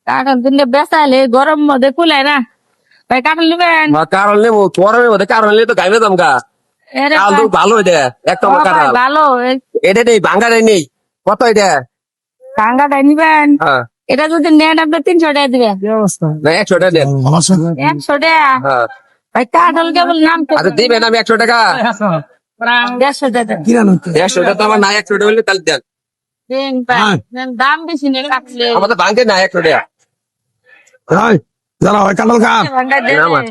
কাঁঠাল দিনে বেচাইলে গরম মধ্যে কুলায় না ভাই কাঁঠাল নিবেন কারণ নেবো গরমের মধ্যে কারণ নিলে তো গাইবে দাম গা এরে কাল তো ভাই, ভালো এটা এক ও নম্বর ভাই, কাঁঠাল ভালো এটা নেই ভাঙ্গাটাই নেই কত এটা টাঙ্গাটা নিবেন হ্যাঁ এটা যদি নেন আপনি 300 টাকা দিবেন না 100 টাকা দেন 100 টাকা হ্যাঁ ভাই কাঁঠাল কেবল নাম তো আচ্ছা দিবেন আমি 100 টাকা 150 টাকা 100 টাকা তো আমার নাই 100 টাকা হলে তাহলে দেন দেন ভাই দেন, দাম বেশি নেই কাটলে আমাদের ভাঙ্গে নাই 100 টাকা যারা হয় কাঁঠাল খা ভাঙ্গা দেন না, আমার।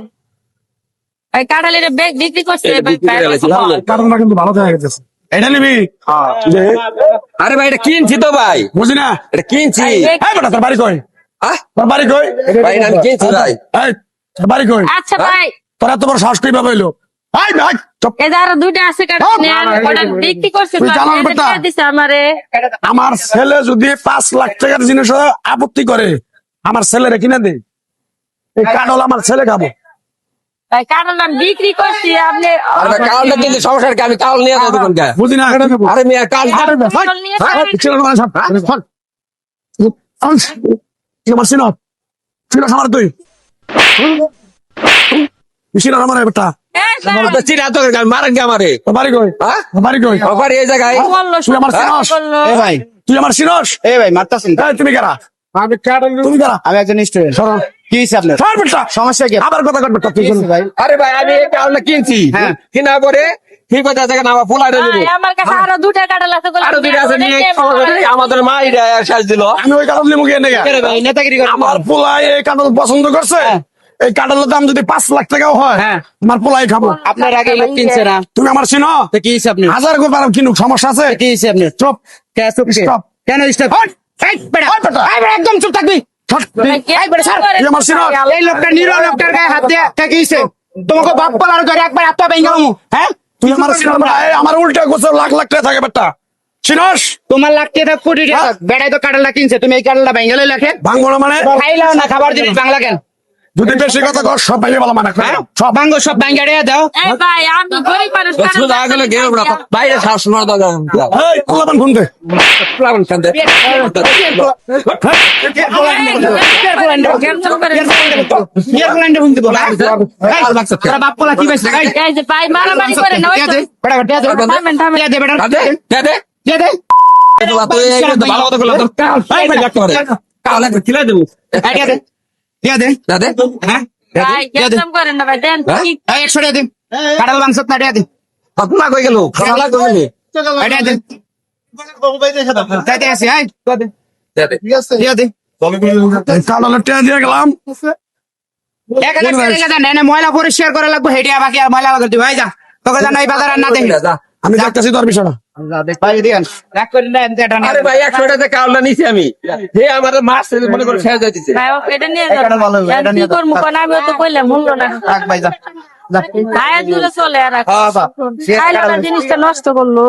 ভাই কাঁঠাল এটা বিক্রি করছে এটা ভাই বিক্রি করে ফেলেছি, ভালো। কাঁঠালটা কিন্তু ভালো দেখা গেছে এটা নিবি আরে ভাই এটা কিনছি তো ভাই বুঝি না এটা কিনছি এই বেটা তোর বাড়ি কই আহ, তোর বাড়ি কই ভাই এটা আমি কিনছি ভাই এই তোর বাড়ি কই আচ্ছা ভাই তোর এত বড় সাহস কই ভাবে হইলো এই ভাই চুপ এই যে আরো দুইটা আছে কাঁঠাল হ্যাঁ, নেন না, না, ওটা বিক্রি করছে তুই তো, জানাস এটা বেটা? দিয়ে দিছে আমারে আমার ছেলে যদি 5 লাখ টাকার জিনিস আপত্তি করে আমার ছেলেরে কিনে দে এই কাঁঠাল আমার ছেলে খাবো ভাই কাঁঠাল আমি বিক্রি করছি আপনি আরে ভাই কালটা কিনলে সমস্যা কি আমি কাল নিয়ে যাবো দোকান কে বুঝি না আরে মিয়া কাল কাঁঠাল নিয়ে যাবেন? আমার সিনো সিনো আমার তুই সিনো আমার বেটা এই স্যার, চিনা তো মারেন কে আমারে তোর বাড়ি কই হ্যাঁ তোর বাড়ি কই আবার এই জায়গায় বললো, তুই আমার সব সিনস? বললো। এ ভাই তুই আমার সিনস এ ভাই মারতাছেন এই তুমি কারা তুমি কারা আমি একজন স্টুডেন্ট সরো কি হয়েছে আপনার সর বেটা সমস্যা কি আবার কথা কর বেটা তুই কি হয়েছে ভাই আরে ভাই আমি এই কালটা কিনছি হ্যাঁ। কিনা পরে ঠিক আছে জায়গা আমার পোলা ভাই, দেবো আমার কাছে আরো দুটা কাঁঠাল আছে বলে আরো দুইটা আছে নিয়ে ওদেরকে সমস্যা নেই, আমাদের মা এটা শেষ দিল আমি ওই কাঁঠাল নিয়ে মুখে নেই কে রে ভাই নেতাগিরি করে আমার পোলাই এই কাঁঠাল পছন্দ করছে এই কাঁঠালের দাম যদি 5 লাখ টাকাও হয় হ্যাঁ। আমার পোলাই খাবো আপনার আগে লোক কিনছে না তুমি আমার চিনো তো কি হয়েছে আপনি হাজার করে পারো কিনুক সমস্যা আছে কি হয়েছে আপনি চুপ কে চুপ কে? Stop. কেন স্টপ এই বেটা ওই বেটা। এই বেটা, একদম চুপ থাকবি ছট। ভাই, কে এই বেটা, স্যার, করে? তুই আমার সিনস? এই লোকটা নিরো লোকটার গায়ে হাত দিয়ে কে কি হয়েছে তোমাকে বাপ পালার করে একবার এত ভেঙে হ্যাঁ তুই আমার চিনো না এই আমার উল্টা গোছে লাখ লাখ টাকা থাকে বেটা চিনস তোমার লাগতে থাক কোটি টাকা বেড়াই তো কাঁঠালটা কিনছে তুমি এই কাঁঠালটা ভেঙে লই লাখে ভাঙবো না মানে খাইলাও না খাবার জিনিস বাংলা কেন যদি বেশি কথা কর সব ভাইয়ে বলা মানে হ্যাঁ সব ভাঙ্গো সব ভাঙ্গা রে দাও এই ভাই, আমি গরিব মানুষ, কাঁঠাল শুধু আগলে গেল বাইরে শ্বাস মারা দাও এই পোলাপান ফোন দে প্লাবন কান্দে ক্যান্সেল করে ইয়ারফোনটা বুঝতে বল তোরা বাপ পোলা কি পাইছ এই এই যে ভাই মারামারি করে না, ওই তো। বেটা বেটা দে থামেন, থামেন। দে বেটা কান্দে দে দে দে ভালো কথা বললাম এই ভাই লাগতে পারে কাল একবার খিলাই দেবো দে দে দাদে হ্যাঁ ভাই, ক্যান্সেল করেন না ভাই, দেন। হ্যাঁ? কি- এই 100 টাকা দে কাঁঠাল মাংস না দে আপনার কই গেল খালা কই গেল এটা দে তাইতে আসি আই দে দাদে দিয়া দে কালার টেয়া দিয়ে গেলাম 1000 টাকা দেন না ময়লা পরিষ্কার করা লাগবে হেডিয়া বাকি আর ময়লা লাগবে ভাই যা তোকে জানা এই বাজার আর না দে যা আমি দেখতেছি তোর বিষয়টা ভাই দিয়ান রাগ করি না এটা না আরে ভাই 100 টাকা কাউলা নিছি আমি হে আমার মাছ মনে করে শেষ যাইতেছে ভাই, ও এটা নিয়ে এই কাঁঠাল ভালো হবে, যান। এটা কি নিয়ে যাও। করবো কোন, আমি তো কইলাম মূল্য না। রাখ ভাই যা যা ভাই, আজ দিলে চলে আর এখন। হ্যাঁ, বাহ। খাইলো না, জিনিসটা নষ্ট করলো।